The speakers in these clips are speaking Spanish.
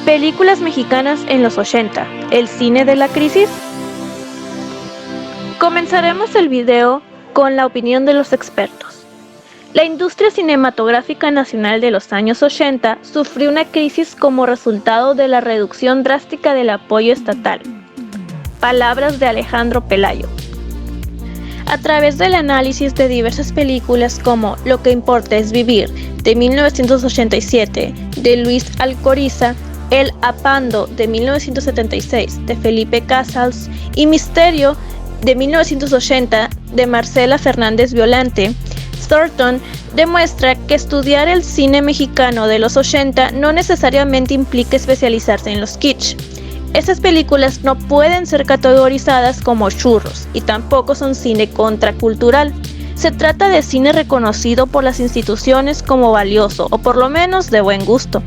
Películas mexicanas en los 80, el cine de la crisis. Comenzaremos el video con la opinión de los expertos. La industria cinematográfica nacional de los años 80 sufrió una crisis como resultado de la reducción drástica del apoyo estatal. Palabras de Alejandro Pelayo. A través del análisis de diversas películas como Lo que importa es vivir, de 1987, de Luis Alcoriza, El Apando, de 1976, de Felipe Casals, y Misterio, de 1980, de Marcela Fernández Violante, Thornton demuestra que estudiar el cine mexicano de los 80 no necesariamente implica especializarse en los kitsch. Estas películas no pueden ser categorizadas como churros y tampoco son cine contracultural. Se trata de cine reconocido por las instituciones como valioso o por lo menos de buen gusto.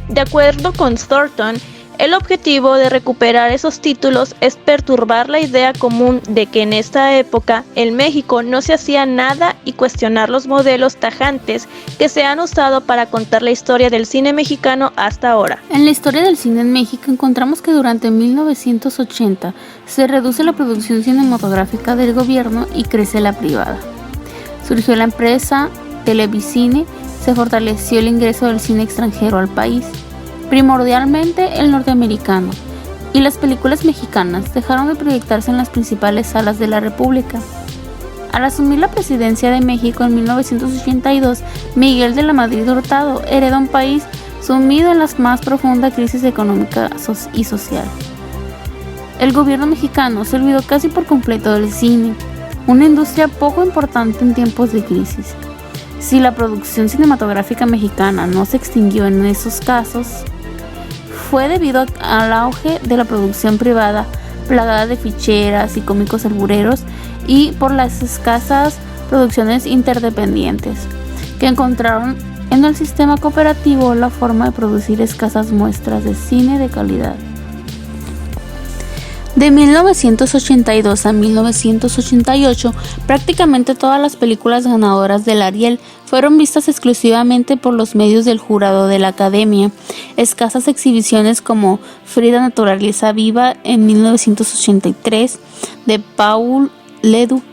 De acuerdo con Thornton, el objetivo de recuperar esos títulos es perturbar la idea común de que en esta época en México no se hacía nada y cuestionar los modelos tajantes que se han usado para contar la historia del cine mexicano hasta ahora. En la historia del cine en México encontramos que durante 1980 se reduce la producción cinematográfica del gobierno y crece la privada. Surgió la empresa Televicine, se fortaleció el ingreso del cine extranjero al país, primordialmente el norteamericano, y las películas mexicanas dejaron de proyectarse en las principales salas de la República. Al asumir la presidencia de México en 1982, Miguel de la Madrid Hurtado hereda un país sumido en la más profunda crisis económica y social. El gobierno mexicano se olvidó casi por completo del cine, una industria poco importante en tiempos de crisis. Si la producción cinematográfica mexicana no se extinguió en esos casos, fue debido al auge de la producción privada, plagada de ficheras y cómicos albureros, y por las escasas producciones interdependientes, que encontraron en el sistema cooperativo la forma de producir escasas muestras de cine de calidad. De 1982 a 1988, prácticamente todas las películas ganadoras del Ariel fueron vistas exclusivamente por los medios del jurado de la Academia. Escasas exhibiciones como Frida Naturaleza Viva en 1983, de Paul Leduc,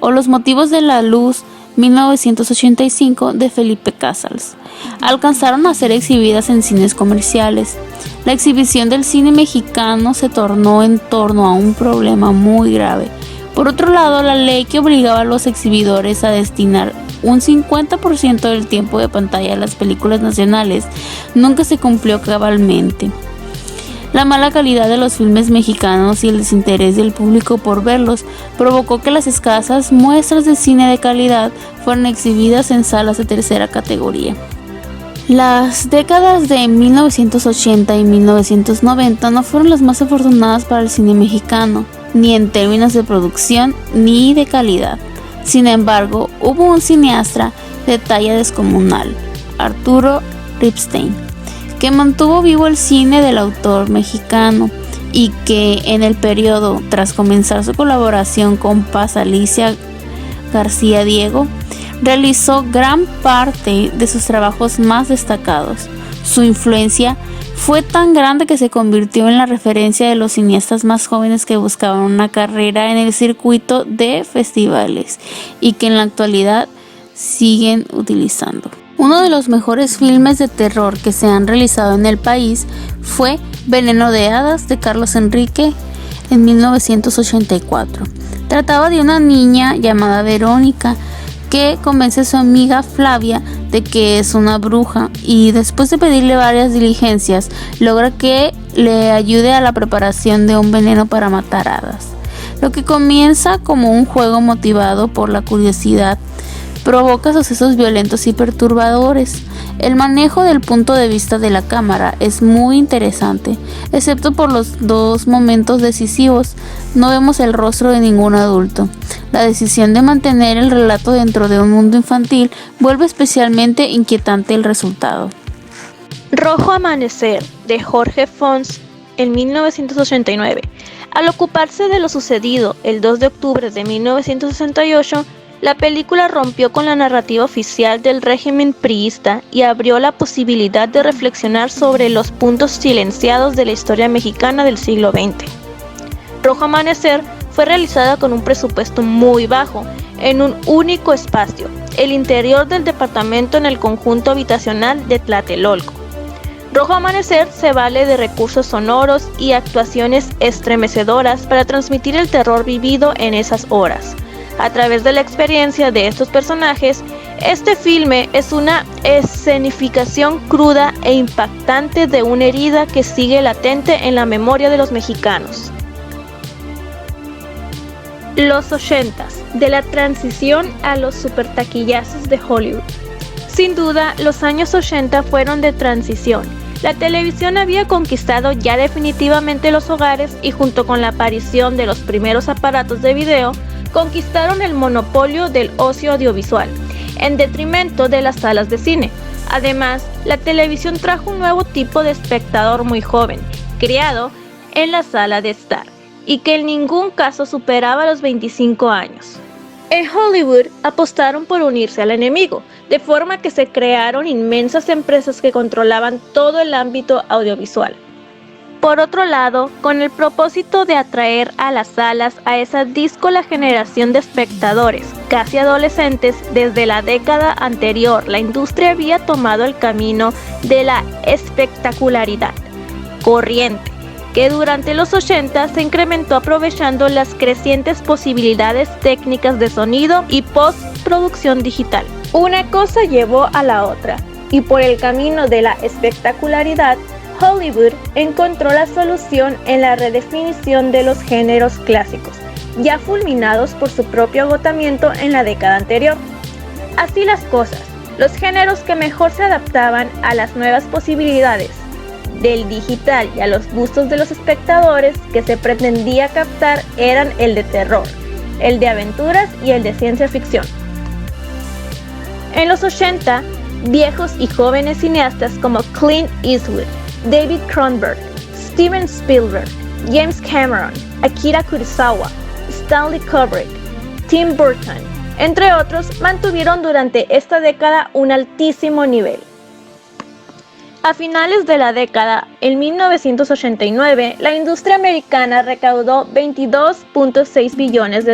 o Los Motivos de la Luz 1985, de Felipe Casals, alcanzaron a ser exhibidas en cines comerciales. La exhibición del cine mexicano se tornó en torno a un problema muy grave. Por otro lado, la ley que obligaba a los exhibidores a destinar un 50% del tiempo de pantalla a las películas nacionales nunca se cumplió cabalmente. La mala calidad de los filmes mexicanos y el desinterés del público por verlos provocó que las escasas muestras de cine de calidad fueran exhibidas en salas de tercera categoría. Las décadas de 1980 y 1990 no fueron las más afortunadas para el cine mexicano, ni en términos de producción ni de calidad. Sin embargo, hubo un cineasta de talla descomunal, Arturo Ripstein, que mantuvo vivo el cine del autor mexicano y que en el periodo tras comenzar su colaboración con Paz Alicia García Diego, realizó gran parte de sus trabajos más destacados. Su influencia fue tan grande que se convirtió en la referencia de los cineastas más jóvenes que buscaban una carrera en el circuito de festivales y que en la actualidad siguen utilizando. Uno de los mejores filmes de terror que se han realizado en el país fue Veneno de Hadas, de Carlos Enrique, en 1984. Trataba de una niña llamada Verónica que convence a su amiga Flavia de que es una bruja y después de pedirle varias diligencias logra que le ayude a la preparación de un veneno para matar hadas. Lo que comienza como un juego motivado por la curiosidad provoca sucesos violentos y perturbadores. El manejo del punto de vista de la cámara es muy interesante, excepto por los dos momentos decisivos. No vemos el rostro de ningún adulto. La decisión de mantener el relato dentro de un mundo infantil vuelve especialmente inquietante el resultado. Rojo Amanecer, de Jorge Fons, en 1989. Al ocuparse de lo sucedido el 2 de octubre de 1968, La película rompió con la narrativa oficial del régimen priista y abrió la posibilidad de reflexionar sobre los puntos silenciados de la historia mexicana del siglo XX. Rojo Amanecer fue realizada con un presupuesto muy bajo, en un único espacio, el interior del departamento en el conjunto habitacional de Tlatelolco. Rojo Amanecer se vale de recursos sonoros y actuaciones estremecedoras para transmitir el terror vivido en esas horas. A través de la experiencia de estos personajes, este filme es una escenificación cruda e impactante de una herida que sigue latente en la memoria de los mexicanos. Los 80s, de la transición a los supertaquillazos de Hollywood. Sin duda, los años 80 fueron de transición. La televisión había conquistado ya definitivamente los hogares y junto con la aparición de los primeros aparatos de video, conquistaron el monopolio del ocio audiovisual, en detrimento de las salas de cine. Además, la televisión trajo un nuevo tipo de espectador muy joven, criado en la sala de estar, y que en ningún caso superaba los 25 años. En Hollywood apostaron por unirse al enemigo, de forma que se crearon inmensas empresas que controlaban todo el ámbito audiovisual. Por otro lado, con el propósito de atraer a las salas a esa díscola generación de espectadores, casi adolescentes, desde la década anterior la industria había tomado el camino de la espectacularidad corriente, que durante los 80 se incrementó aprovechando las crecientes posibilidades técnicas de sonido y postproducción digital. Una cosa llevó a la otra, y por el camino de la espectacularidad, Hollywood encontró la solución en la redefinición de los géneros clásicos, ya fulminados por su propio agotamiento en la década anterior. Así las cosas, los géneros que mejor se adaptaban a las nuevas posibilidades del digital y a los gustos de los espectadores que se pretendía captar eran el de terror, el de aventuras y el de ciencia ficción. En los 80, viejos y jóvenes cineastas como Clint Eastwood, David Cronenberg, Steven Spielberg, James Cameron, Akira Kurosawa, Stanley Kubrick, Tim Burton, entre otros, mantuvieron durante esta década un altísimo nivel. A finales de la década, en 1989, la industria americana recaudó $22.6 billones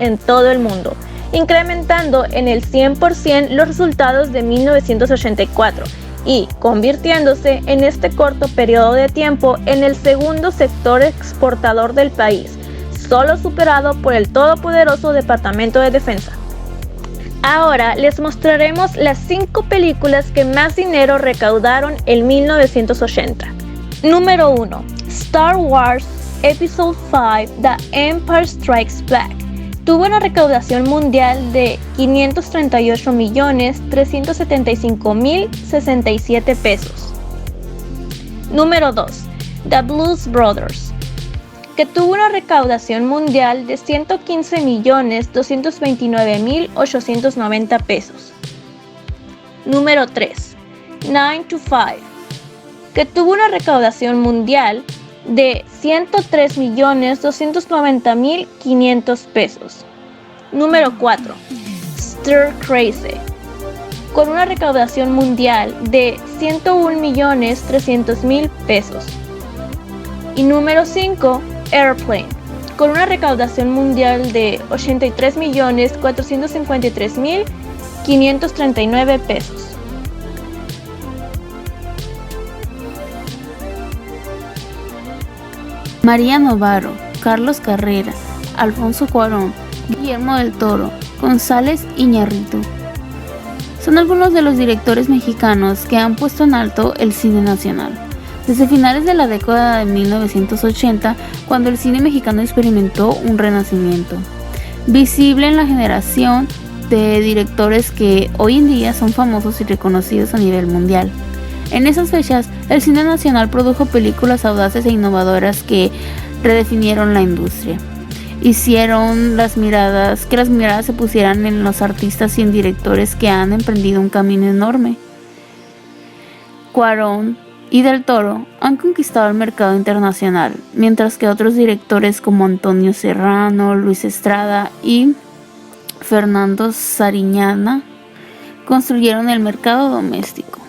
en todo el mundo, incrementando en el 100% los resultados de 1984 y convirtiéndose en este corto periodo de tiempo en el segundo sector exportador del país, solo superado por el todopoderoso Departamento de Defensa. Ahora les mostraremos las 5 películas que más dinero recaudaron en 1980. Número 1. Star Wars Episode V The Empire Strikes Back. Tuvo una recaudación mundial de $538.375.067 pesos. Número 2. The Blues Brothers, que tuvo una recaudación mundial de $115.229.890 pesos. Número 3. 9 to 5, que tuvo una recaudación mundial de $103.290.500 pesos. Número 4. Stir Crazy, con una recaudación mundial de $101.300.000 pesos. Y número 5. Airplane, con una recaudación mundial de $83.453.539 pesos. María Novaro, Carlos Carrera, Alfonso Cuarón, Guillermo del Toro, González Iñárritu. Son algunos de los directores mexicanos que han puesto en alto el cine nacional. Desde finales de la década de 1980, cuando el cine mexicano experimentó un renacimiento, visible en la generación de directores que hoy en día son famosos y reconocidos a nivel mundial. En esas fechas, el cine nacional produjo películas audaces e innovadoras que redefinieron la industria. Hicieron que las miradas se pusieran en los artistas y en directores que han emprendido un camino enorme. Cuarón y del Toro han conquistado el mercado internacional, mientras que otros directores como Antonio Serrano, Luis Estrada y Fernando Sariñana construyeron el mercado doméstico.